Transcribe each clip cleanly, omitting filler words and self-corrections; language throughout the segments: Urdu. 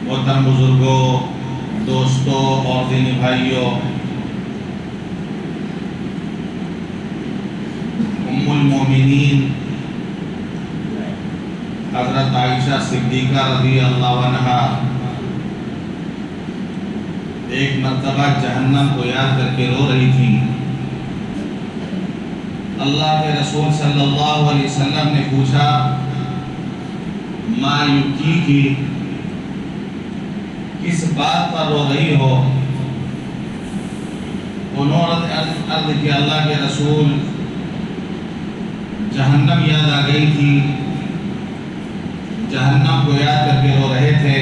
محترم بزرگوں، دوستوں اور دینی بھائیوں، ام المومنین حضرت عائشہ صدیقہ رضی اللہ عنہا ایک مرتبہ جہنم کو یاد کر کے رو رہی تھی۔ اللہ کے رسول صلی اللہ علیہ وسلم نے پوچھا، ما یبکیکی، کس بات پر رو رہی ہو؟ انہوں نے عرض کی، اللہ کے رسول، جہنم یاد آ گئی تھی، جہنم کو یاد کر کے رو رہے تھے،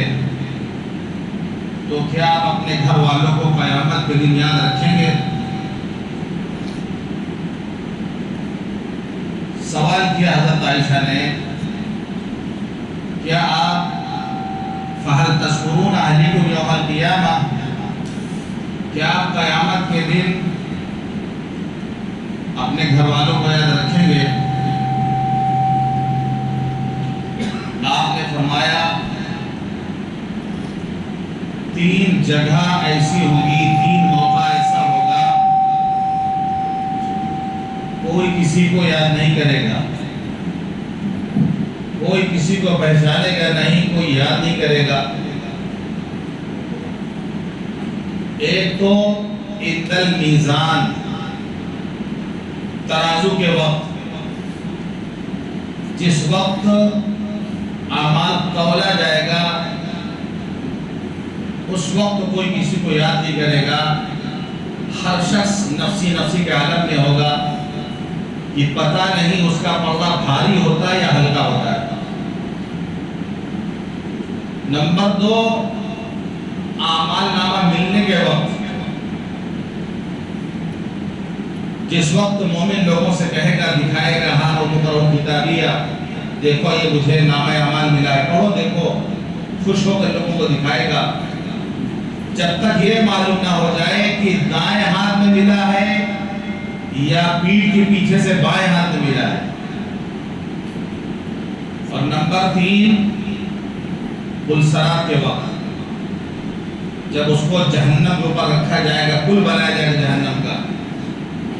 تو کیا آپ اپنے گھر والوں کو قیامت کے دن یاد رکھیں گے؟ سوال کیا حضرت عائشہ نے، کیا آپ فَهَلْ تَذْكُرُونَ أَهْلِكُمْ يَوْمَ الْقِيَامَةِ، کیا آپ قیامت کے دن اپنے گھر والوں کو یاد رکھیں گے؟ آپ نے فرمایا، 3 جگہ ایسی ہوں گی، 3 موقع ایسا ہوگا، کوئی کسی کو یاد نہیں کرے گا، کوئی کسی کو پہچانے گا نہیں، کوئی یاد نہیں کرے گا۔ ایک تو عند المیزان، ترازو کے وقت، جس وقت اعمال تولا جائے گا، اس وقت کوئی کسی کو یاد نہیں کرے گا، ہر شخص نفسی نفسی کے عالم میں ہوگا، یہ پتہ نہیں اس کا پردہ بھاری ہوتا ہے یا ہلکا ہوتا ہے۔ نمبر 2، اعمال نامہ ملنے کے وقت، جس وقت مومن لوگوں سے کہے گا، دکھائے گا، ہاں وہ کرو کتابیہ، دیکھو یہ مجھے نامہ اعمال ملا ہے، پڑھو دیکھو، خوش ہو کر لوگوں کو دکھائے گا۔ جب تک یہ معلوم نہ ہو جائے کہ دائیں ہاتھ میں ملا ہے یا پیٹھ کے پیچھے سے بائیں ہاتھ میں ملا ہے۔ اور نمبر 3، پلسرات کے وقت، جب اس کو جہنم کے اوپر رکھا جائے گا، پل بنایا جائے گا جہنم کا،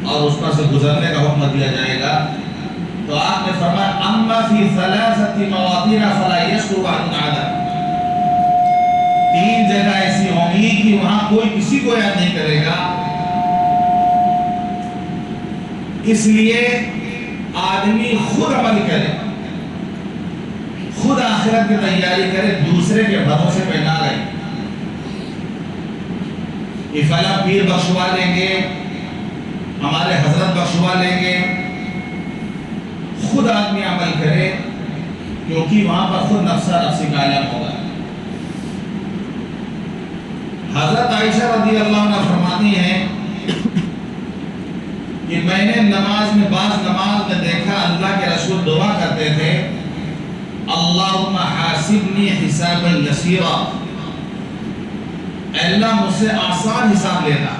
اور اس پر سے گزرنے کا حکم دیا جائے گا، تو آپ نے فرمایا، اما فی 3 مواطن فلا یذکر احد احدا، 3 جگہ ایسی ہوں گی کہ وہاں کوئی کسی کو یاد نہیں کرے گا۔ اس لیے آدمی خود عمل کرے، خود آخرت کی تیاری کرے، دوسرے کے بھروسے پہ نہ رہے کہ فلاں پیر بخشوا لیں گے، ہمارے حضرت بخشوا لیں گے۔ خود آدمی عمل کرے، کیونکہ وہاں پر خود نفسہ نفسی کا عالم ہوگا۔ حضرت عائشہ رضی اللہ عنہ فرماتی ہیں کہ میں نے نماز میں، بعض نماز میں دیکھا اللہ کے رسول دعا کرتے تھے، اللہم حاسبنی حسابا یسیرا، اے اللہ مجھ سے آسان حساب لینا۔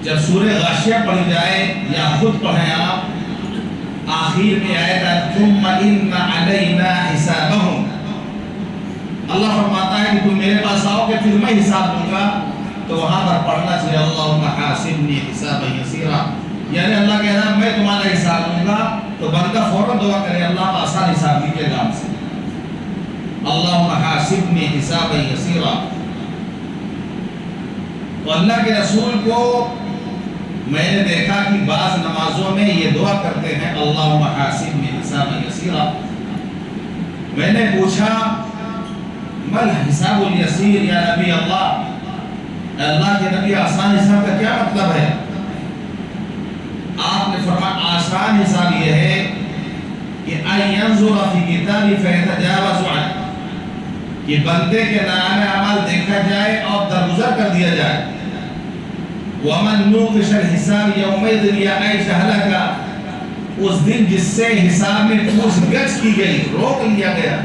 جب سورہ غاشیہ پڑھی جائے یا خود پڑھیں آپ، آخر میں آئے گا ثم ان علینا حسابہم، اللہ فرماتا ہے کہ تم میرے پاس آؤ کہ پھر میں حساب دوں گا، تو وہاں پر پڑھنا چاہیے اللہم حاسبنی حسابا یسیرا، یعنی اللہ کہہ رہا ہے میں تمہارا حساب دوں گا، تو بندہ فوراً دعا کرے، اللہ آسان حساب دیجیے گا ہم سے، اللہم حاسبنی حسابا یسیرا۔ تو اللہ کے رسول کو میں نے دیکھا کہ بعض نمازوں میں یہ دعا کرتے ہیں، اللہم حاسبنی حسابا یسیرا۔ میں نے پوچھا، مل حساب الیسیر یا نبی اللہ، اللہ کے نبی آسان حساب کا کیا مطلب ہے؟ آپ نے فرمایا آسان حساب یہ ہے کہ ان ینظر فی کتابی فیتجاوز عنہ، کہ بندے کے نامہ اعمال دیکھا جائے اور درگزر کر دیا جائے۔ ومن نوقش الحساب یومئذ یا عائشہ ہلکا، اس دن جس سے حساب میں پوچھ گچھ کی گئی، روک لیا گیا،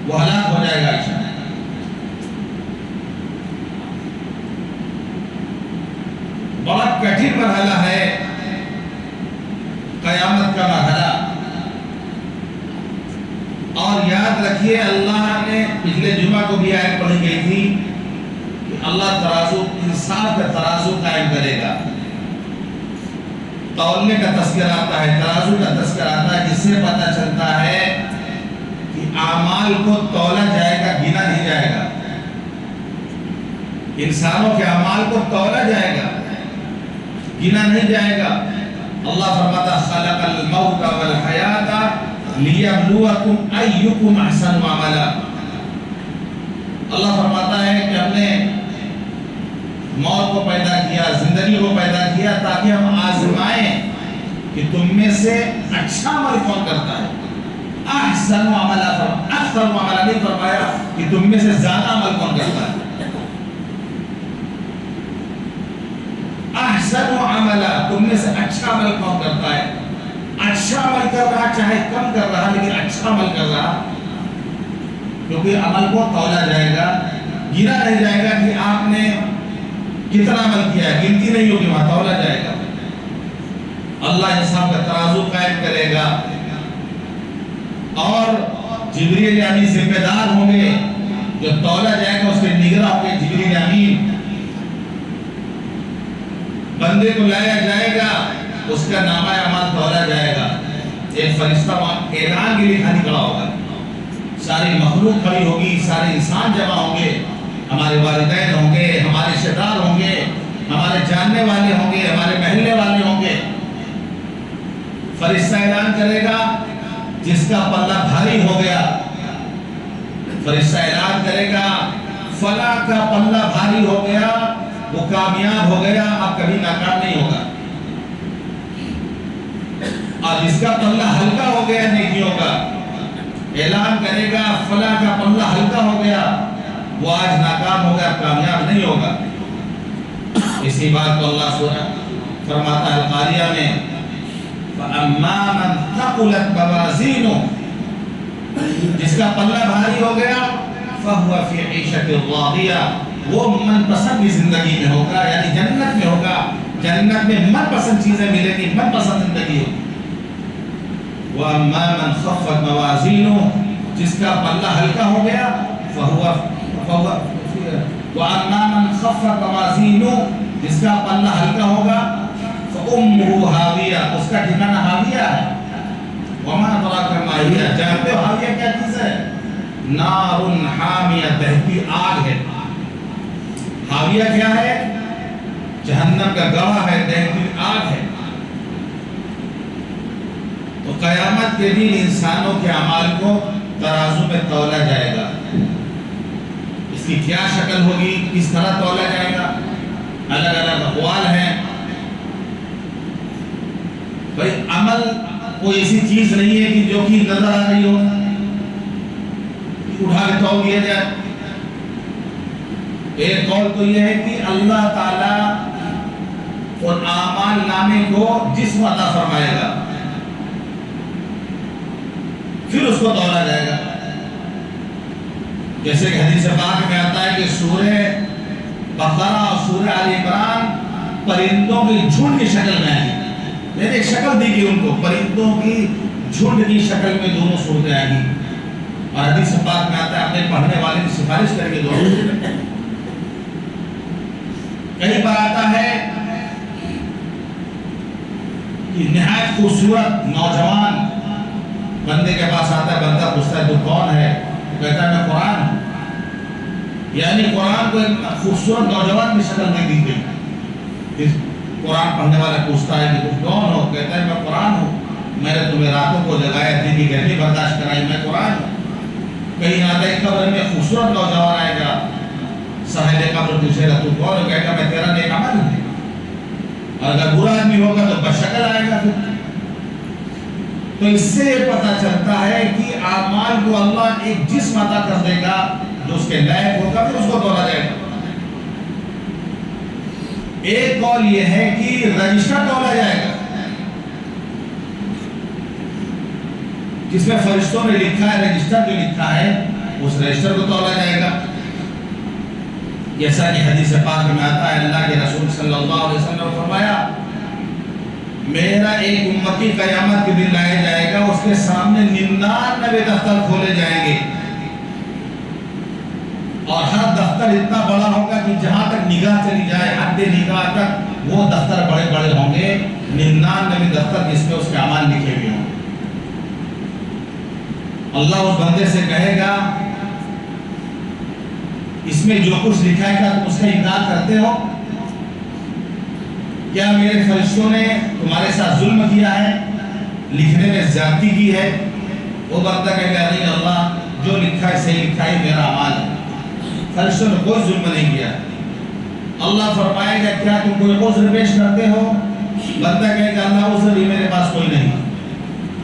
وہ ہلاک ہو جائے گا عائشہ۔ بڑا کٹھن مرحلہ ہے قیامت کا مرحلہ۔ اور یاد رکھیے اللہ نے پچھلے جمعہ کو بھی آیت پڑھی گئی تھی کہ اللہ ترازو انصاف کا ترازو قائم کرے گا. تولنے کا تذکر آتا ہے، ترازو کا تذکر آتا ہے، جس سے پتہ چلتا ہے کہ اعمال کو تولا جائے گا، گنا نہیں جائے گا. انسانوں کے اعمال کو تولا جائے گا، گنا نہیں جائے گا. اللہ فرماتا خلق الموت والحیات لیبلوکم ایکم احسن عملا. اللہ فرماتا ہے کہ ہم نے موت کو پیدا کیا، زندگی کو پیدا کیا تاکہ ہم آزمائیں کہ تم میں سے اچھا عمل کون کرتا ہے. احسن عملا، اکثر عملا نہیں فرمایا کہ تم میں سے زیادہ عمل کون کرتا ہے. احسن عملا، تم میں سے اچھا عمل کون کرتا ہے. اچھا عمل کر رہا، چاہے کم کر رہا لیکن اچھا عمل کر رہا، کیونکہ عمل کو تولا جائے گا، گنا نہیں جائے گا کہ آپ نے کتنا عمل کیا ہے، گنتی نہیں ہوگی، وہاں تولا جائے گا. اللہ انسان کا ترازو قائم کرے گا اور جبریل امین ذمہ دار ہوں گے، جو تولا جائے گا اس کے نگراں ہوں گے جبریل امین. بندے کو لایا جائے گا، اس کا نامہ اعمال تولا جائے گا. ایک فرشتہ اعلان کے لیے کھڑی کھڑا ہوگا، ساری مخلوق کھڑی ہوگی، سارے انسان جمع ہوں گے، ہمارے والدین ہوں گے، ہمارے رشتہ دار ہوں گے، ہمارے جاننے والے ہوں گے، ہمارے محلے والے ہوں گے. فرشتہ اعلان کرے گا جس کا پلہ بھاری ہو گیا، فرشتہ اعلان کرے گا فلاں کا پلہ بھاری ہو گیا، وہ کامیاب ہو گیا، اب کبھی ناکام نہیں ہوگا. اور جس کا پلہ ہلکا ہو گیا نیکیوں کا، اعلان کرے گا فلاں کا پلہ ہلکا ہو گیا، وہ آج ناکام ہو گیا، کامیاب نہیں ہوگا. اسی بات کو اللہ سورہ فرماتا ہے القاریہ میں فَأَمَّا مَنْ ثَقُلَتْ مَوَازِينُهُ، جس کا پلہ بھاری ہو گیا فَهُوَ فِي عِيشَةٍ رَاضِيَةٍ، وہ من پسند کی زندگی میں ہوگا، یعنی جنت میں ہوگا. جنت میں من پسند چیزیں ملیں گی، من پسند زندگی ہوگی. وَأَمَّا مَنْ خَفَّتْ مَوَازِينُهُ، جس کا پلہ ہلکا ہو گیا وَأَمَّا مَنْ خَفَّتْ مَوَازِينُهُ، جس کا پلہ ہلکا ہوگا فَأُمُّهُ هَاوِيَةٌ، اس کا ٹھکانہ ہاویہ ہے. وَمَا أَدْرَاكَ مَا هِيَ، جانتے ہو ہاویہ کیا چیز ہے؟ نَارٌ حَامِيَةٌ، دہتی آگ ہے. ہاویہ کیا ہے؟ جہنم کا گواہ ہے، دہتی آگ ہے. تو قیامت کے دن انسانوں کے اعمال کو ترازو میں تولا جائے گا. اس کی کیا شکل ہوگی، کس طرح تولا جائے گا، الگ الگ اقوال ہیں. بھئی عمل کوئی ایسی چیز نہیں ہے کہ جو کہ نظر آ رہی ہو اٹھا کے تول دیا جائے. ایک قول تو یہ ہے کہ اللہ تعالیٰ ان اعمال نامے کو جسم عطا فرمائے گا، پھر اس کو تولا جائے گا. جیسے کہ حدیث پاک میں آتا ہے کہ سورہ بقرہ اور سورہ آل عمران پرندوں کی جھنڈ کی شکل میں آئی، یعنی ایک شکل دی گئی ان کو، پرندوں کی جھنڈ کی شکل میں دونوں صورتیں آئیں گی. اور حدیث پاک میں آتا ہے اپنے پڑھنے والے کی سفارش کر کے دونوں صورتیں. کہیں پر آتا ہے کہ نہایت خوبصورت نوجوان بندے کے پاس آتا ہے، بندہ پوچھتا ہے تو کون ہے؟ وہ کہتا ہے میں قرآن ہوں. یعنی قرآن کو ایک خوبصورت نوجوان کی شکل میں دی گئی. قرآن پڑھنے والا پوچھتا ہے کہ تم کون ہو؟ کہتا ہے میں قرآن ہوں، میں نے تمہیں راتوں کو جگایا، دن کی گرمی برداشت کرائی، میں قرآن ہوں. کہیں آتا ہے قبر میں خوبصورت نوجوان آئے گا، صاحب قبر پوچھے گا تو کون ہو؟ کہے گا میں تیرا نیک عمل ہوں. اور اگر برا آدمی ہوگا تو بشکل آئے گا. تو اس سے یہ پتہ چلتا ہے کہ اعمال کو اللہ ایک جسم عطا کر دے گا جو اس کے لائق ہوگا، پھر اس کو تولا جائے گا. ایک قول یہ ہے کہ رجسٹر تولا جائے گا، جس میں فرشتوں نے لکھا ہے، رجسٹر جو لکھا ہے اس رجسٹر کو تولا جائے گا. جیسا کہ حدیث پاک میں آتا ہے اللہ کے رسول صلی اللہ علیہ وسلم نے فرمایا میرا ایک امتی قیامت کے دن لایا جائے گا، اس کے سامنے 99 دفتر کھولے جائیں گے، اور ہر دفتر اتنا بڑا ہوگا کہ جہاں تک نگاہ چلی جائے، حد نگاہ تک وہ دفتر بڑے بڑے ہوں گے، 99 دفتر جس میں اس کے اعمال لکھے ہوئے ہوں گے۔ اللہ اس بندے سے کہے گا اس میں جو کچھ لکھا ہے کیا تم اس کا انکار کرتے ہو؟ کیا میرے فرشتوں نے تمہارے ساتھ ظلم کیا ہے، لکھنے میں زیادتی کی ہے؟ وہ بندہ کہے گا نہیں اللہ، جو لکھا ہے صحیح لکھا ہے، میرا اعمال ہے، فرشتوں نے کوئی ظلم نہیں کیا۔ اللہ فرمائے گا کیا تم کوئی عذر پیش کرتے ہو؟ بندہ کہے گا اللہ عذر بھی میرے پاس کوئی نہیں،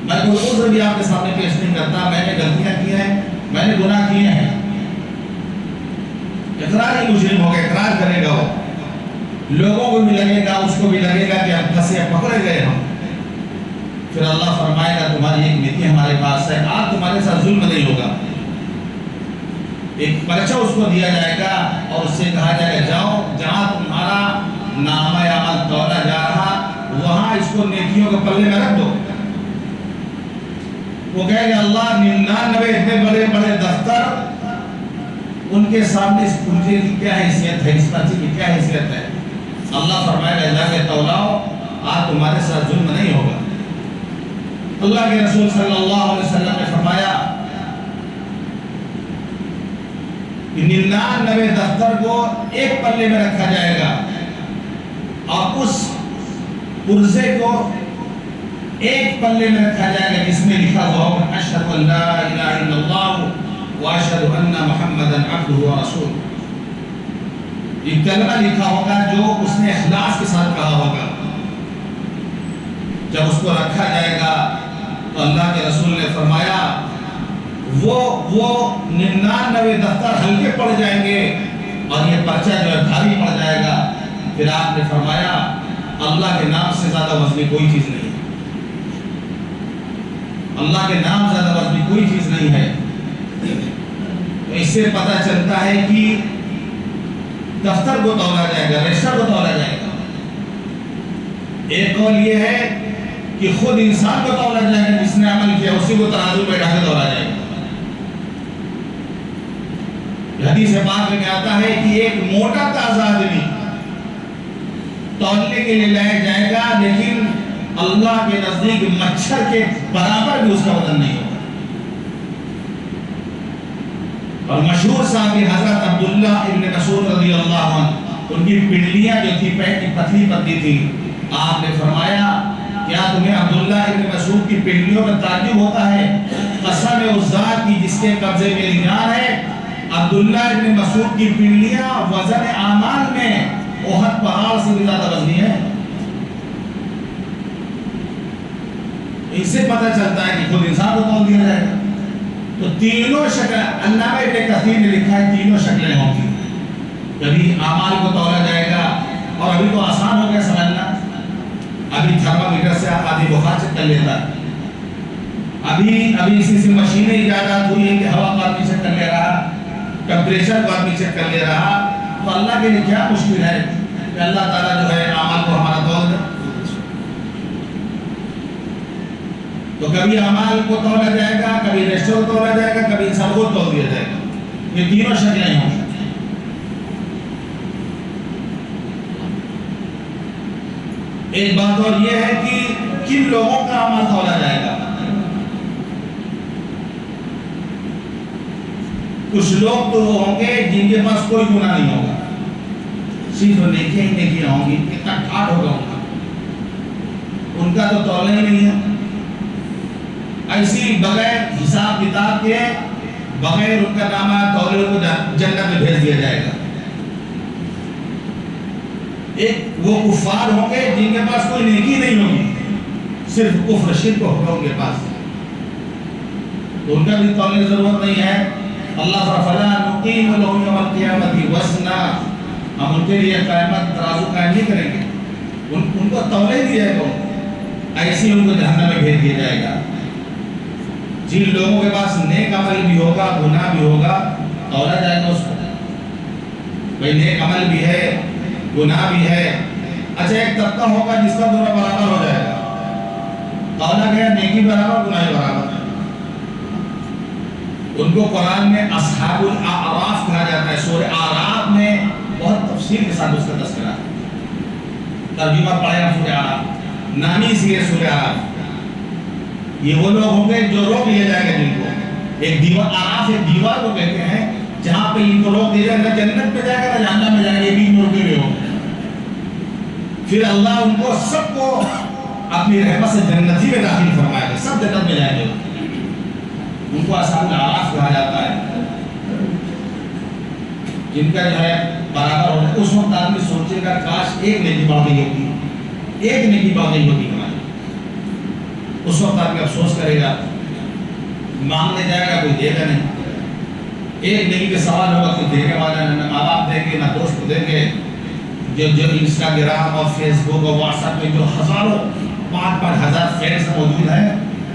میں کوئی عذر بھی آپ کے سامنے پیش نہیں کرتا، میں نے غلطیاں کی ہیں، میں نے گناہ کیے ہیں۔ اقرار ہی مجرم ہوگا، اقرار کرے گا، وہ لوگوں کو بھی لگے گا، اس کو بھی لگے گا کہ ہم پھنسے پکڑے گئے ہم۔ پھر اللہ فرمائے گا تمہاری ایک نیکی ہمارے پاس ہے، آج تمہارے ساتھ ظلم نہیں ہوگا۔ ایک پرچہ اس کو دیا جائے گا اور اس سے کہا جائے گا جاؤ جہاں تمہارا نامہ عمل تولا جا رہا وہاں اس کو نیکیوں کے پلے میں رکھ دو۔ وہ کہے گا اللہ 99 اتنے بڑے بڑے دفتر، ان کے سامنے اس پرچے کی کیا حیثیت ہے، اس پرچے کی کیا حیثیت ہے؟ اللہ فرمائے گا جا کے تولاؤ، آج تمہارے ساتھ ظلم نہیں ہوگا۔ اللہ کے رسول صلی اللہ علیہ وسلم نے فرمایا کہ 99 دفتر کو ایک پلے میں رکھا جائے گا، اور اس پرزے کو ایک پلے میں رکھا جائے گا جس میں لکھا ہوا ہوگا اشہد ان لا الہ الا اللہ واشہد ان محمدا عبدہ ورسولہ۔ یہ کلمہ لکھا ہوگا جو اس نے اخلاص کے ساتھ کہا ہوگا۔ جب اس کو رکھا جائے گا تو اللہ کے رسول نے فرمایا وہ 99 دفتر ہلکے پڑ جائیں گے اور یہ پرچہ جو ہے بھاری پڑ جائے گا۔ پھر آپ نے فرمایا اللہ کے نام سے زیادہ وزنی کوئی چیز نہیں ہے، اللہ کے نام سے زیادہ وزنی کوئی چیز نہیں ہے۔ تو اس سے پتہ چلتا ہے کہ دفتر کو تولا جائے گا، رجسٹر کو تولا جائے گا۔ ایک قول یہ ہے کہ خود انسان کو تولا جائے گا، جس نے عمل کیا اسی کو ترازو پہ ڈال کے تولا جائے گا۔ حدیث پاک میں آتا ہے کہ ایک موٹا تازہ آدمی تولنے کے لیے لایا جائے گا، لیکن اللہ کے نزدیک مچھر کے برابر بھی اس کا وزن نہیں ہوگا۔ اور مشہور صحابی حضرت عبداللہ ابن مسعود رضی اللہ عنہ، ان کی پنڈلیاں جو تھی پیٹ کی پتلی پتلی تھی، آپ نے فرمایا کیا تمہیں عبداللہ ابن مسعود کی پنڈلیوں میں تعجب ہوتا ہے؟ قسم اس ذات کی جس کے قبضے میری جان ہے، عبداللہ ابن مسعود کی پنڈلیاں وزن اعمال میں احد پہاڑ سے بھی زیادہ وزنی ہے۔ اس سے پتہ چلتا ہے کہ خود انسان کو تول دیا جائے گا۔ تو تینوں شکل علامہ ابن کثیر نے لکھا ہے، تینوں شکلیں ہوں گی۔ کبھی اعمال کو تولا جائے گا، اور ابھی تو آسان ہو گیا سمجھنا، ابھی تھرمامیٹر سے آدھی بخار چیک کر لیتا ہے، ابھی اسی سے مشینیں ایجاد ہوئی ہے کہ ہوا کو آدمی چیک کر لے رہا، ٹمپریچر کو آدمی چیک کر لے رہا۔ تو اللہ کے لیے کیا مشکل ہے کہ اللہ تعالیٰ جو ہے اعمال کو ہمارا تول دے۔ تو کبھی اعمال کو تولا جائے گا، کبھی رجسٹر کو تولا جائے گا، کبھی انسان کو تول دیا جائے گا۔ یہ تینوں شکلیں ہوں۔ ایک بات اور یہ ہے کہ کن لوگوں کا اعمال تولا جائے گا۔ کچھ لوگ تو وہ ہوں گے جن کے پاس کوئی گناہ نہیں ہوگا، صرف نیکیاں ہی نیکیاں ہوں گی، کتنا ٹھاٹ ہوگا ان کا تو تولا ہی نہیں ہے۔ ایسی بغیر حساب کتاب کے، بغیر ان کا نامہ تولے کو جنت میں بھیج دیا جائے گا۔ ایک وہ کفار ہوں گے جن کے پاس کوئی نیکی نہیں ہوگی، صرف کفر شرک ہوگا ان کے پاس، تو ان کا بھی تولنے کی ضرورت نہیں ہے۔ اللہ فلا نقیم لهم یوم القیامت وزنا، ہم ان کے لیے قیامت ترازو قائم نہیں کریں گے، ان کو تولا ہی دیا جائے گا، ایسے ان کو جہنم میں بھیج دیا جائے گا۔ جن لوگوں کے پاس نیک عمل بھی ہوگا، گناہ بھی ہوگا، تولا جائے گا اس کو، بھئی نیک عمل بھی ہے، گناہ بھی ہے، اچھا ایک طبقہ ہوگا جس کا دونوں برابر ہو جائے گا، کہا گیا نیکی برابر گناہ برابر. ان کو قرآن میں اصحاب الاعراف کہا جاتا ہے. سورہ اعراف میں بہت تفصیل کے ساتھ اس کا تذکرہ ہے. ترجمہ پڑھے ہم سورہ اعراف، نامی اسی ہے سورہ اعراف. یہ وہ لوگ ہوں گے جو روک لیا جائے گا جن کو. ایک دیوار، اعراف ایک دیوار کو کہتے ہیں جہاں پہ ان کو روک دیا جائے گا، جنت میں جائے گا نہ جہنم میں جائے گا، یہ بیچ میں رکے ہوئے ہوں گے. پھر اللہ ان کو سب کو اپنی رحمت سے جنتی میں داخل فرمائے گا، سب جنت میں جائیں گے. ان کو اصحاب الاعراف کہا جاتا ہے، جن کا جو ہے برابر ہوتا ہے. اس وقت آدمی سوچے گا کاش ایک نیکی بڑھ گئی ہوتی، ایک نیکی بڑھ گئی ہوتی ہماری. اس وقت آدمی افسوس کرے گا، مانگنے جائے گا کوئی دے گا نہیں. ایک نیکی کے سوال ہوگا کوئی دینے والا نہیں، نہ ماں باپ دیں گے نہ دوست دیں گے. جو انسٹاگرام اور فیس بک اور واٹس ایپ میں جو ہزاروں 5-5 ہزار فرینڈز موجود ہیں،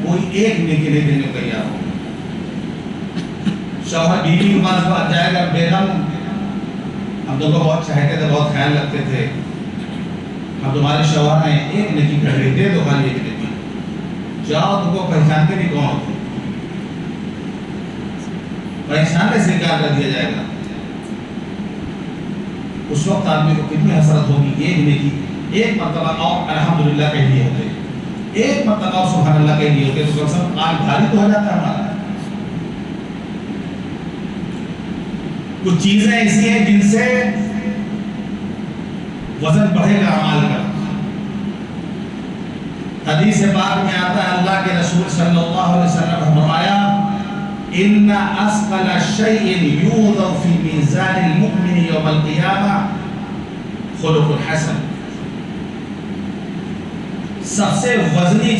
کوئی ایک نیکی نہیں دینے کو تیار ہو. شوہر بیوی کے پاس بات جائے گا، بیگم ہم تم کو بہت چاہتے تھے، بہت خیال رکھتے تھے، ہم تمہارے شوہر ہیں، ایک نیکی کر رہے دے دو، خالی ایک نیکی. جاؤ تم کو پہچانتے نہیں کون ہوتے، پہچاننے سے انکار کر دیا جائے گا. اس وقت آدمی کو کتنی حسرت ہوگی. ایک نیکی ایک مرتبہ اور الحمدللہ کہہ لیے ہوتے، ایک مرتبہ اور سبحان اللہ کہہ لیے ہوتے تو سب آگ بھاری تو ہو جاتا ہے ہمارا. کچھ چیزیں ایسی ہیں جن سے وزن بڑھے گا اعمال کا. حدیث پاک میں آتا ہے اللہ کے رسول صلی اللہ علیہ وسلم نے فرمایا ان اثقل شیء یوضع فی میزان المؤمن یوم القیامہ خلق الحسن. سب سے وزنی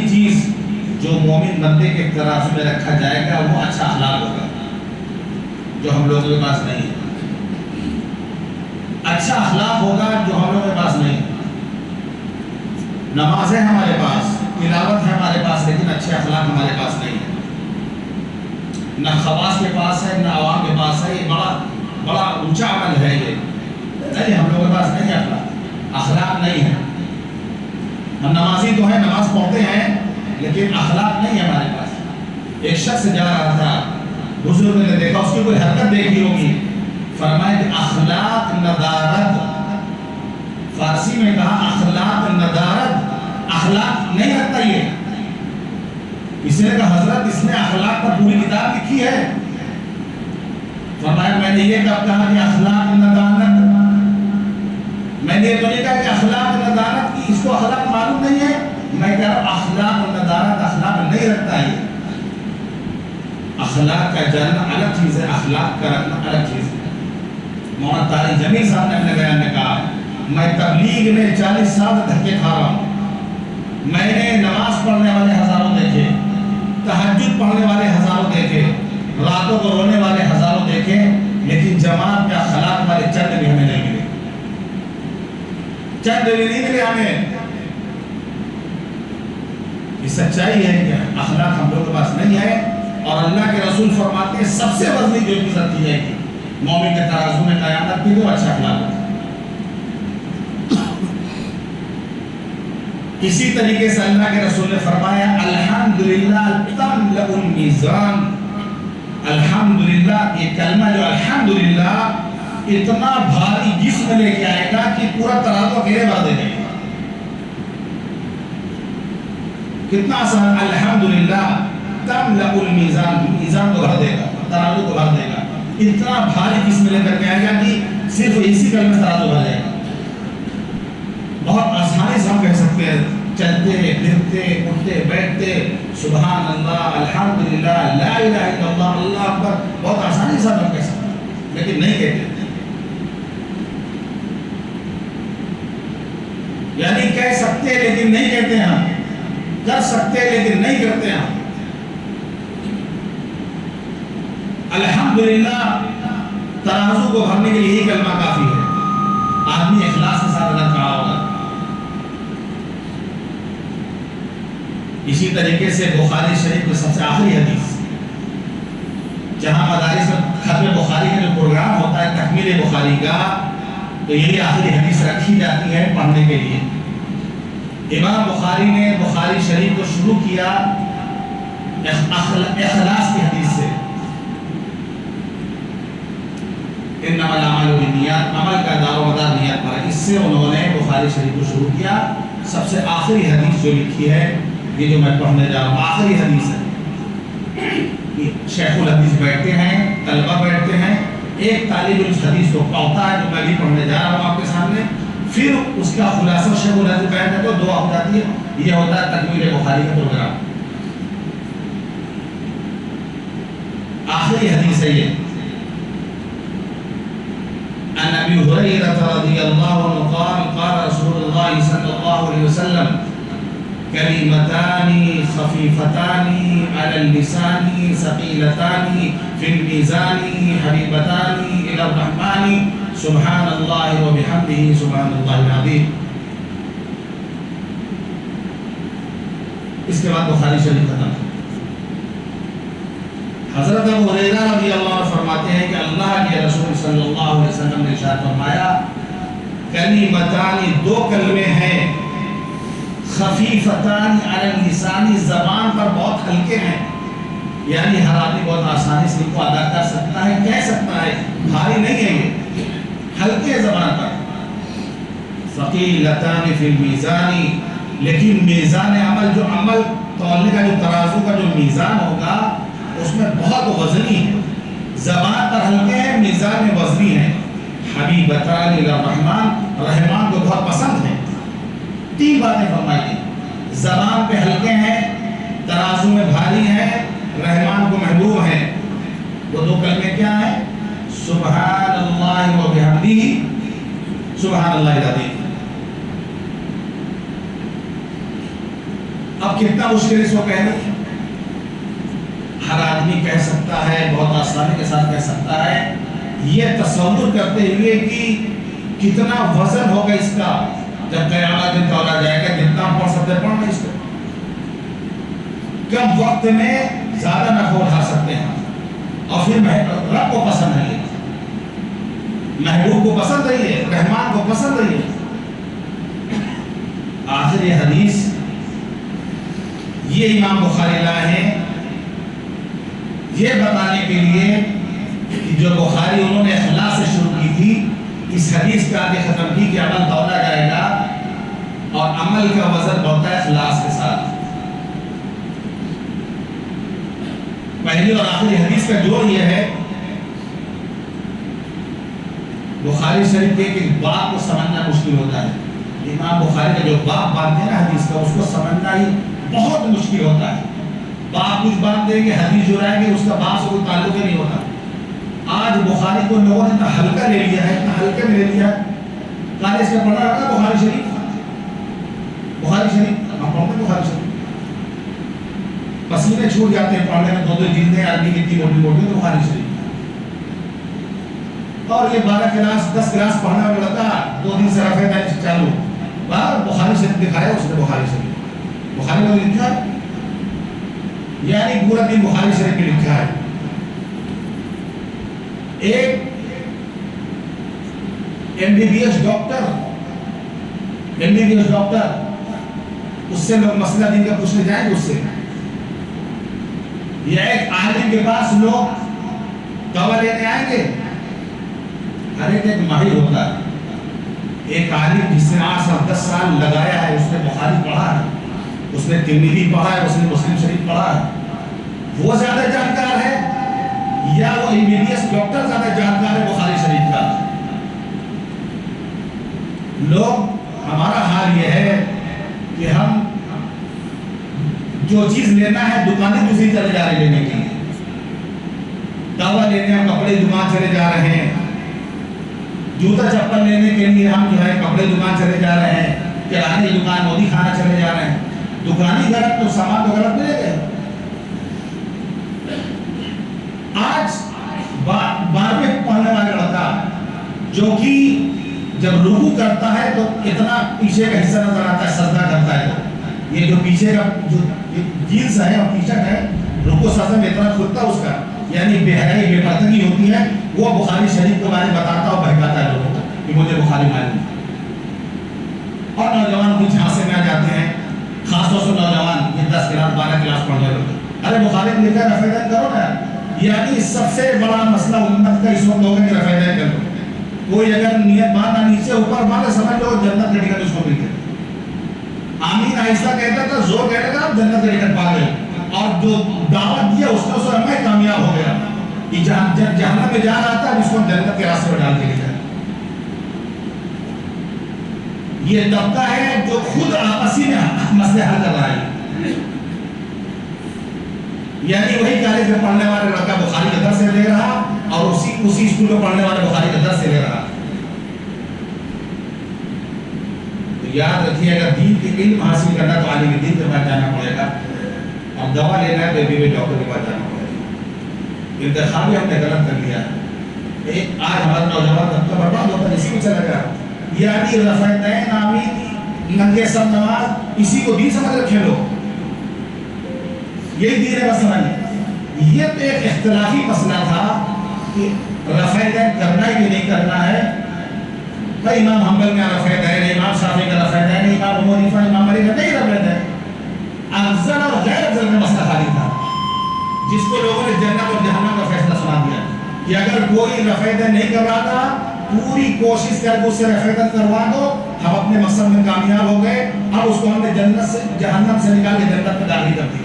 چیز جو مومن بندے کے ترازو میں رکھا جائے گا وہ اچھا اخلاق ہوگا، جو ہم لوگوں کے پاس نہیں ہے. اچھا اخلاق ہوگا جو ہم لوگوں کے پاس نہیں ہے. نماز ہے ہمارے پاس، تلاوت ہے ہمارے پاس، لیکن اچھے اخلاق ہمارے پاس نہیں ہے. نہ خواص کے پاس ہے نہ عوام کے پاس ہے. یہ بڑا اونچا عمل ہے. یہ نہیں، ہم لوگوں کے پاس نہیں ہے اخلاق نہیں ہے. ہم نمازی تو ہیں، نماز پڑھتے ہیں، لیکن اخلاق نہیں ہے ہمارے پاس. ایک شخص جا رہا تھا، بزرگ نے دیکھا، اس کی کوئی حرکت دیکھی ہوگی، فرمایا کہ اخلاق ندارت. فارسی میں کہا اخلاق ندارت، اخلاق نہیں رکھتا. یہ کسی نے کہا حضرت اس نے اخلاق پر پوری کتاب لکھی ہے. فرمایا میں نے یہ کب کہا کہ اخلاق ندارت؟ میں نے یہ تو نہیں کہا کہ اخلاق ندارت کی اس کو اخلاق معلوم نہیں ہے. میں کہہ رہا ہوں اخلاق ندارت اخلاق نہیں رکھتا. یہ اخلاق کا جاننا الگ چیز ہے، اخلاق کا رکھنا الگ چیز ہے. مولانا طارق جمیل صاحب نے اپنے بیان میں کہا میں تبلیغ میں 40 سال دھکے کھا رہا ہوں. میں نے نماز پڑھنے والے ہزاروں دیکھے، تہجد پڑھنے والے ہزاروں دیکھے، راتوں کو رونے والے ہزاروں دیکھے، لیکن جماعت کے اخلاق والے چند بھی ہمیں نہیں ملے. چند بھی نہیں ملے ہمیں. یہ سچائی ہے کہ اخلاق ہم لوگوں کے پاس نہیں ہے. اور اللہ کے رسول فرماتے ہیں سب سے وزنی جو چیز رکھی جائے گی مومن کے ترازو میں قیامت کی وہ اچھا اخلاق ہے. اسی طریقے سے اللہ کے رسول نے فرمایا الحمدللہ تملأ المیزان. الحمدللہ یہ کلمہ جو الحمدللہ اتنا بھاری جسم لے کے آئے گا کہ پورا ترازو اکیلے بھر دے گا. کتنا آسان. الحمدللہ تملأ المیزان، میزان کو بھر دے گا، ترازو کو بھر دے گا. اتنا بھاری جسم لے کر کے آئے گا کہ صرف اسی کلمہ ترازو بھر جائے گا. بہت آسانی سے ہم کہہ سکتے ہیں، چلتے پھرتے اٹھتے بیٹھتے سبحان اللہ الحمدللہ لا الہ الا اللہ اللہ اکبر، بہت آسانی سے ہم کہہ سکتے ہیں، لیکن نہیں کہتے. یعنی کہہ سکتے ہیں لیکن نہیں کہتے ہیں، کر سکتے ہیں لیکن نہیں کرتے ہیں. الحمدللہ ترازو کو بھرنے کے لیے یہی کلمہ کافی ہے. آدمی اخلاص کے ساتھ اللہ کھڑا ہوگا. اسی طریقے سے بخاری شریف میں سب سے آخری حدیث، جہاں مدارس میں ختم بخاری کا جو پروگرام ہوتا ہے تکمیل بخاری کا، تو یہی آخری حدیث رکھی جاتی ہے پڑھنے کے لیے۔ امام بخاری نے بخاری شریف کو شروع کیا اخلاص کی حدیث سے، انما الاعمال بالنیات، عمل کا دار و مدار نیت پر ہے۔ اس سے انہوں نے بخاری شریف کو شروع کیا۔ سب سے آخری حدیث جو لکھی ہے، یہ جو میں پڑھنے جا رہا ہوں آخری حدیث ہے۔ شیخ الحدیث بیٹھتے ہیں، طلبہ بیٹھتے ہیں، ایک طالب اس حدیث کو پڑھتا ہے جو میں بھی پڑھنے جا رہا ہوں آپ کے سامنے، پھر اس کا خلاصہ شیخ الحدیث بیان کرتے ہیں، دعا ہو جاتی ہے۔ یہ ہوتا ہے تکمیل بخاری کا پروگرام۔ آخری حدیث ہے یہ، عن ابی ہریرہ رضی اللہ عنہ قال قال رسول اللہ صلی اللہ علیہ وسلم کلمتان خفیفتان علی اللسان ثقیلتان فی المیزان حبیبتان الی الرحمن سبحان اللہ و بحمدہ سبحان اللہ العظیم۔ اس کے بعد بخاری شریف ختم۔ حضرت ابو ہریرہ رضی اللہ عنہ فرماتے ہیں کہ اللہ کے رسول صلی اللہ علیہ وسلم نے ارشاد فرمایا کلمتان، دو کلمے ہیں، خفیفتان علی اللسان، زبان پر بہت ہلکے ہیں، یعنی ہر آدمی بہت آسانی سے ان کو ادا کر سکتا ہے، کہہ سکتا ہے، بھاری نہیں ہے، یہ ہلکے زبان پر۔ ثقیلتان فی المیزان، لیکن میزان عمل، جو عمل تولنے کا جو ترازو کا جو میزان ہوگا اس میں بہت وزنی ہے، زبان پر ہلکے ہیں، میزان میں وزنی ہے۔ حبیبتان الی الرحمن، رحمان کو بہت پسند ہے۔ تین باتیں فرمائی، زبان پہ ہلکے ہیں، ترازو میں بھاری ہیں، رحمان کو محبوب ہیں۔ وہ دو کلمے کیا ہیں؟ سبحان اللہ و بحمدہ سبحان اللہ العظیم۔ اب کتنا مشکل اس کو کہنا، ہر آدمی کہہ سکتا ہے، بہت آسانی کے ساتھ کہہ سکتا ہے۔ یہ تصور کرتے ہوئے کہ کتنا وزن ہوگا اس کا جب قیامت دن تولا جائے گا، جتنا پڑھ سکتے پڑھنا اس کو، کم وقت میں زیادہ نفع اٹھا سکتے ہیں، اور پھر رب کو پسند ہے، محبوب کو پسند ہے، رحمان کو پسند ہے۔ آخری حدیث یہ امام بخاری لائے ہیں یہ بتانے کے لیے کہ جو بخاری انہوں نے اخلاص سے شروع کی تھی، اس حدیث پہ آگے ختم کی کہ عمل تولا جائے گا اور عمل کا وزن ہوتا ہے اخلاص کے ساتھ۔ پہلی اور آخری حدیث کا جوڑ یہ ہے، بخاری شریف کے ایک باب کو سمجھنا مشکل ہوتا ہے۔ امام بخاری کا جو باب باندھتے ہیں نا حدیث کا، اس کو سمجھنا ہی بہت مشکل ہوتا ہے۔ باب کچھ باندھ دیں گے، حدیث جو رہیں گے اس کا باب سے کوئی تعلق ہی نہیں ہوتا۔ آج بخاری کو لوگوں نے اتنا ہلکا لے لیا ہے، اتنا ہلکے میں لے لیا ہے۔ کالج کا پڑھنا رہا بخاری شریف، بخاری شریف ہم پڑھتے ہیں بخاری شریف، پسینے چھوٹ جاتے ہیں پڑھنے میں، دو جلدیں آدمی کی اتنی موٹی موٹی بخاری شریف، اور یہ 12 کلاس 10 کلاس پڑھنا میں لگتا 2 دن سے رفع دائیں چالو، باہر بخاری شریف دکھایا اس نے، بخاری شریف بخاری میں لکھا ہے، یعنی پورا دن بخاری شریف میں لکھا ہے۔ ایک MBBS ڈاکٹر اس سے لوگ مسئلہ دین کا پوچھنے جائیں گے اس سے، یا ایک عالم کے پاس لوگ دوا لینے آئیں گے، ہر ایک ماہر ہوتا ہے۔ ایک عالم جس نے 8 سال 10 سال لگایا ہے، اس نے بخاری پڑھا ہے، اس نے ترمذی پڑھا ہے، اس نے مسلم شریف پڑھا ہے، وہ زیادہ جانکار ہے یا وہ MBBS ڈاکٹر زیادہ جانکار ہے بخاری شریف کا؟ لوگ، ہمارا حال یہ ہے کہ ہم جو چیز لینا ہے دکانیں دوسری چلے جا رہے لینے کے لیے، دوا لینے ہم کپڑے دکان چلے جا رہے ہیں، جوتا چپل لینے کے لیے ہم جو ہے کپڑے دکان چلے جا رہے ہیں، کرانے کی دکان مودی خانہ چلے جا رہے ہیں۔ دکانی غلط تو سامان تو غلط ملے گا۔ آج 12ویں پڑھنے والا لڑکا جو کہ جب رکوع کرتا ہے تو اتنا پیچھے کا حصہ نظر آتا ہے، سجدہ کرتا ہے تو یہ جو پیچھے کا جو جینس ہے اور ٹی شرٹ ہے، رکوع سجدہ میں اتنا کھلتا ہے اس کا، یعنی بے حیائی بے پردگی ہوتی ہے، وہ بخاری شریف کے بارے میں بتاتا اور بہکاتا ہے لوگوں کو۔ کہ مجھے بخاری معلوم ہے. اور نوجوان کچھ جھانسے میں آ جاتے ہیں، خاص طور سے نوجوان یہ 10 کلاس 12 کلاس پڑھ رہے ہوتے ہیں، ارے بخاری میں لکھا ہے رفع دین کرو نا. یعنی سب سے بڑا مسئلہ امت کا اس وقت ہوگا کہ رفع دین کر لو. کوئی اگر نیت باندھا نیچے اوپر باندھا سمجھ لو جنت کا ٹکٹ اس کو مل گیا. آمین آہستہ کہتا تھا، زور کہتا تھا جنت کا ٹکٹ پا گئے. اور جو دعوت دیا اس نے اسے میں کامیاب ہو گیا کہ جہنم میں جا رہا تھا اس کو جنت کے راستے میں ڈال کے لے جائے. یہ طبقہ ہے جو خود آپسی میں مسئلے حل کر رہا ہے. یعنی وہی کالج میں پڑھنے والے لڑکا بخاری کا درس لے رہا اور اسی اسکول میں پڑھنے والے بخاری کا درس لے رہا. تو یاد رکھیے اگر دین کے علم حاصل کرنا تو عالم دین کے پاس جانا پڑے گا، اور دوا لینا ہے تو بھی ڈاکٹر کے پاس جانا پڑے گا. انتخاب ہم نے غلط کر لیا. آج ہمارا نوجوان طبقہ برباد ہوتا ہے اسی کو چلا گیا. یعنی رفع دین آمین ننگے سر نماز اسی کو دین سمجھ رکھے لوگ. یہی دین ہے بس سمجھیں. یہ تو ایک اختلافی مسئلہ تھا کہ رفع دین کرنا ہے کہ نہیں کرنا ہے. بھائی امام حنبل کا رفع دین ہے، امام شافعی کا رفع دین ہے، امام ابو حنیفہ امام مالک کا نہیں رفع دین. افضل اور غیر افضل کا مسئلہ خالی تھا جس کو لوگوں نے جنت اور جہنم کا فیصلہ سنا دیا کہ اگر کوئی رفع دین نہیں کر رہا تھا پوری کوشش کر کے اس سے رفع دین کروا دو، ہم اپنے مقصد میں کامیاب ہو گئے. اب اس کو ہم نے جنت سے جہنم سے نکال کے جنت میں داخل کر دی.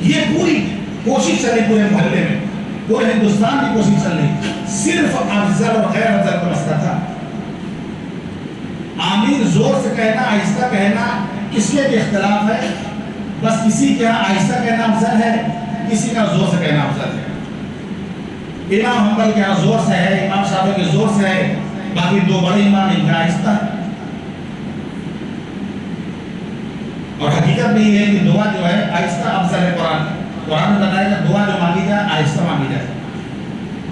یہ پوری کوشش چلی پورے محلے میں، پورے ہندوستان کی کوشش چل رہی. صرف افضل اور غیر افضل کا مسئلہ تھا. آمین زور سے کہنا آہستہ کہنا اس میں بھی اختلاف ہے. بس کسی کے یہاں آہستہ کہنا افضل ہے، کسی کا زور سے کہنا افضل ہے. امام حنبل کے یہاں زور سے ہے، امام شافعی کے زور سے ہے، باقی دو بڑے امام ان کا آہستہ ہے. اور حقیقت میں یہ ہے کہ دعا جو ہے آہستہ افضل ہے. قرآن میں بتایا کہ دعا جو مانگی جائے آہستہ مانگی جائے.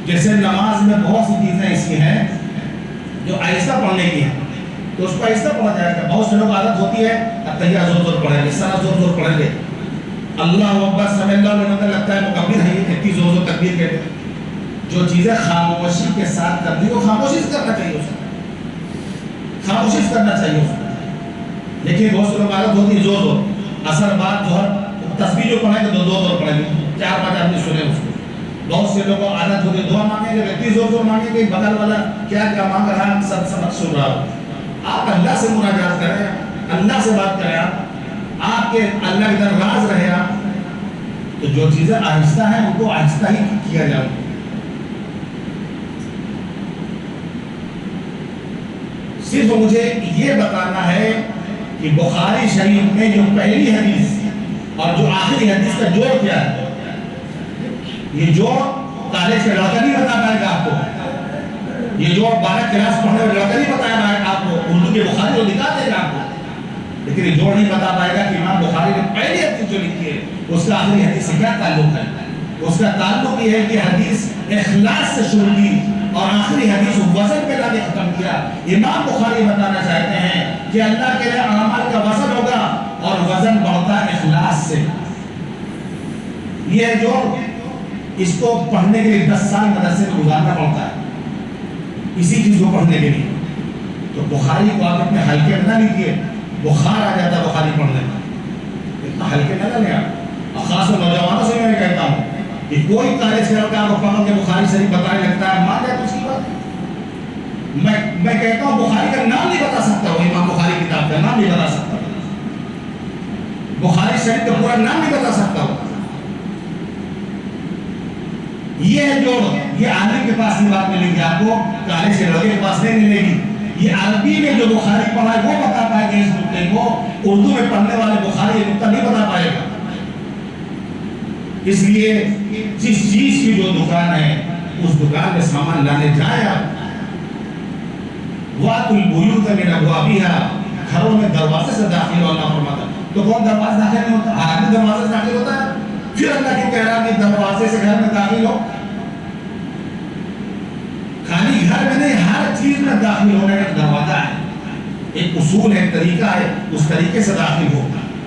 جیسے نماز میں بہت سی چیزیں ایسی ہیں جو آہستہ پڑھنے کی ہیں تو اس کو آہستہ پڑھا جائے گا. بہت سے لوگ عادت ہوتی ہے اتحیہ زور زور پڑھیں گے، سنا زور زور پڑھیں گے، اللہ اکبر سمع اللہ لمن حمدہ لگتا ہے مکبر ہے، یہ اتنی زور زور تکبیر کہتے ہیں. جو چیزیں خاموشی کے ساتھ کرنی وہ خاموشی سے کرنا چاہیے، اس کو خاموشی سے کرنا چاہیے اس کو. لیکن بہت سے لوگ عادت ہوتی ہے زور زور، اثر بعد جو ہے تسبیح جو پڑھیں گے تو دو زور پڑھیں گے، 4-5 آدمی سنے اس کو. بہت سے لوگوں کو عادت ہوتی ہے دعا مانگیں گے اتنی زور زور مانگیں گے بغل والا کیا کیا مانگ رہا ہے سب سبق سن رہا ہو. آپ اللہ سے مناجات کریں، اللہ سے بات کریں، آپ کے اللہ کی طرف راز رہے آپ. تو جو چیزیں آہستہ ہیں ان کو آہستہ ہی کیا جائے. صرف مجھے یہ بتانا ہے کہ بخاری شریف میں جو پہلی حدیث اور جو آخری حدیث کا جوڑ کیا ہے، یہ جوڑ کالج کا لڑکا نہیں بتا پائے گا آپ کو. یہ جوڑ 12 کلاس پڑھنے والا لڑکا نہیں بتائے گا آپ کو. اردو کے بخاری وہ دکھا دے گا آپ کو، لیکن یہ جوڑ نہیں بتا پائے گا کہ امام بخاری نے پہلی حدیث جو لکھی ہے اس کا آخری حدیث سے کیا تعلق ہے. اس کا تعلق یہ ہے کہ حدیث اخلاص سے شروع کی اور آخری حدیث وزن پہ لا کے ختم کیا. امام بخاری بتانا چاہتے ہیں کہ اللہ کے لیے اعمال کا وزن ہوگا اور وزن بڑھتا ہے اخلاص سے. یہ جو اس کو پڑھنے کے لیے 10 سال مدرسے میں گزارنا پڑتا ہے اسی چیز کو پڑھنے کے لیے. تو بخاری کو آپ اپنے ہلکے میں نہ لیجیے، بخار آ جاتا ہے بخاری پڑھنے میں، اتنا ہلکے میں نہ لیں آپ. اور خاص طور نوجوانوں سے میں کہتا ہوں کہ کوئی کالج کے لڑکا آپ کو کہ بخاری شریف بتانے لگتا ہے مان جائے تو اس کی بات. میں کہتا ہوں بخاری کا نام نہیں بتا سکتا ہوں، امام بخاری کتاب کا نام نہیں بتا سکتا، بخاری شریف کا پورا نام نہیں بتا سکتا ہوں. یہ جو یہ عالم کے پاس نہیں بات ملے گی آپ کو، کالج کے لڑکے کے پاس نہیں ملے گی. یہ عربی میں جو بخاری پڑھا ہے وہ بتا پائے گا اس نقطے کو، اردو میں پڑھنے والے بخاری یہ نقطہ نہیں بتا پائے گا. اس لیے جس چیز کی جو دکان ہے اس دکان میں سامان لانے جائیں آپ. وَأْتُوا الْبُيُوتَ مِنْ أَبْوَابِهَا، گھروں میں دروازے سے داخل ہو اللہ فرماتا. تو کون دروازے داخل نہیں ہوتا؟ آدمی دروازے سے داخل ہوتا ہے. پھر اللہ کیوں کہہ رہا ہے کہ دروازے سے گھر میں داخل ہو؟ خالی گھر میں نہیں، ہر چیز میں داخل ہونے کا دروازہ ہے، ایک اصول ہے، ایک طریقہ ہے، اس طریقے سے داخل ہو.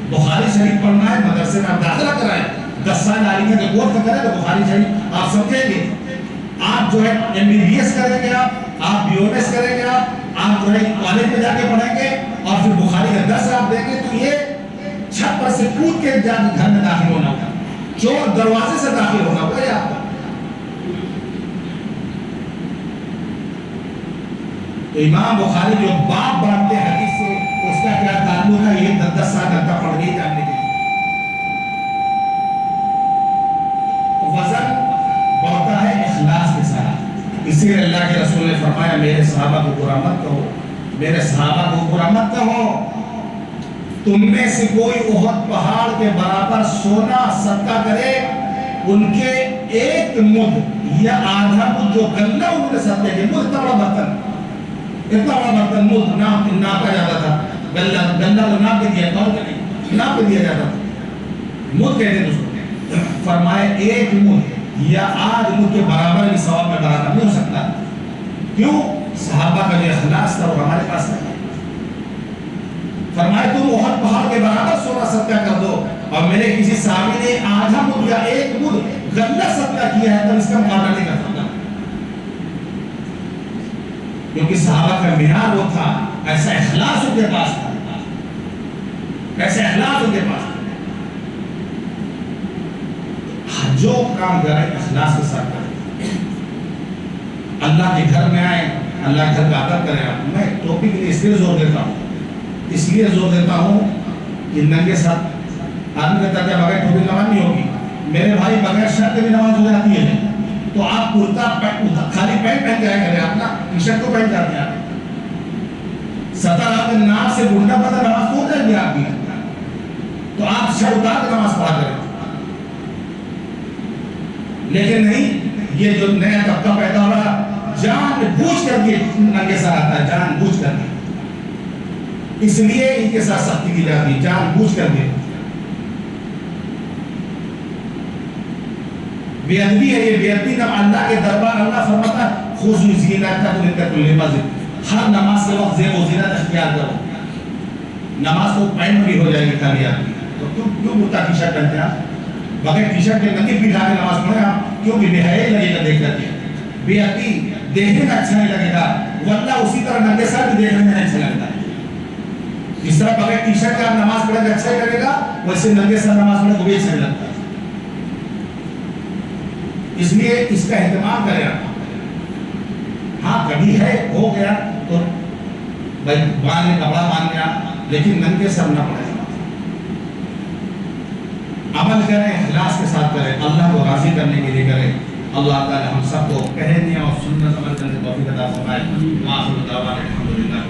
بخاری شریف پڑھنا ہے مدرسے میں آپ داخلہ کرائیں، 10 سال عالم کے کورس کریں تو بخاری شریف آپ سمجھیں گے. آپ جو ہے MBBS کریں گے، آپ BOMS کریں گے، آپ جو ہے کالج میں جا کے پڑھیں گے اور پھر بخاری کا 10 آپ دیں گے، تو یہ چھت پر سے کود کے جا کے گھر میں داخل ہونا ہوگا، چور دروازے سے داخل ہونا ہوگا یہ آپ کو۔ تو امام بخاری جو باب باندھتے ہیں حدیث سے، اس کا کیا تعلق ہے یہ 10 سال تک پڑھ گئی جاننے کے لیے۔ وزن بڑھتا ہے اخلاص کے ساتھ، اسی لیے اللہ کے رسول نے فرمایا میرے صحابہ کو برا مت کہو، میرے صحابہ کو برا مت کہو، تم میں سے کوئی احد پہاڑ کے برابر سونا صدقہ کرے، ان کے ایک مد یا آدھا مد جو گندہ انہوں نے صدقہ کیا، مد اتنا بڑا برتن، اتنا بڑا برتن، مد ناپا جاتا تھا، گندہ تو ناپ کے دیا تھا، ناپ کے دیا جاتا تھا، مد کہتے ہیں اس کو۔ فرمائے ایک مد یا آدھ مد کے برابر بھی ثواب میں برابر نہیں ہو سکتا، کیوں؟ صحابہ کا جو اخلاص تھا وہ ہمارے پاس نہیں ہے۔ فرمائے تم احد پہاڑ کے برابر سونا صدقہ کر دو، اور میرے کسی صحابی نے آدھا مد یا ایک مد گندہ صدقہ کیا ہے تو اس کا مقابلہ نہیں کر سکتا، کیونکہ صحابہ کا معیار وہ تھا، ایسا اخلاص ان کے پاس تھا، ایسا اخلاص ان کے پاس تھا۔ جو کام کریں اخلاص کے ساتھ کریں، اللہ کے گھر میں آئیں، اللہ کے گھر کا ادب کریں۔ میں ٹوپی کے لیے اس لیے زور دیتا ہوں، اس لیے زور دیتا ہوں کہ ننگے ساتھ آدمی کہتا ہے بغیر ٹوپی نماز نہیں ہوگی، میرے بھائی بغیر شرٹ کے بھی نماز ہو جاتی ہے، تو آپ کرتا خالی پینٹ پہن کے آئے کریں، آپ نا ٹی شرٹ کو پہن جاتے ہیں، آپ سطر آپ کے ناک سے گنڈا پتہ نماز تو ہو جائے گی آپ کی، تو آپ شرٹ اتار کے نماز پڑھا کریں۔ لیکن نہیں، یہ جو نیا طبقہ پیدا ہو رہا جان بوجھ کر کے ننگے ساتھ آتا ہے، جان بوجھ کر کے، اس لیے ان کے ساتھ سختی کی جاتی ہے، جان بوجھ کر کے۔ بے ادبی ہے یہ، بے ادبی جب اللہ کے دربار اللہ فرماتا ہے خذوا زینتکم عند کل مسجد، ہر نماز کے وقت زیب و زینت اختیار کرو، نماز تو پینٹ بھی ہو جائے گی کھالی آدمی، تو کیوں کرتا ٹی شرٹ پہنتے ہیں آپ؟ بغیر ٹی شرٹ کے ننگی پیٹھ کے نماز پڑھیں آپ، کیوں بھی بے حیائی لگے گا دیکھ کر کے، بے ادبی دیکھنے میں اچھا نہیں لگے گا، ورنہ اسی طرح ننگے ساتھ بھی دیکھنے میں اچھا لگتا ہے۔ جس طرح بغیر ٹی شرٹ کے آپ نماز پڑھیں گے اچھا ہی لگے گا، ویسے ننگے ساتھ نماز پڑھیں گے بھی اچھا نہیں لگتا ہے۔ اس لیے اس کا اہتمام کریں آپ۔ ہاں کبھی ہے ہو گیا تو بھائی باندھ کپڑا باندھ گیا، لیکن ننگے سر نہ پڑے، عمل کریں اخلاص کے ساتھ کریں، اللہ کو راضی کرنے کے لیے کریں۔ اللہ تعالی ہم سب کو کہنے اور سنت عمل کرنے کی توفیق عطا فرمائے۔ وآخر دعوانا الحمدللہ۔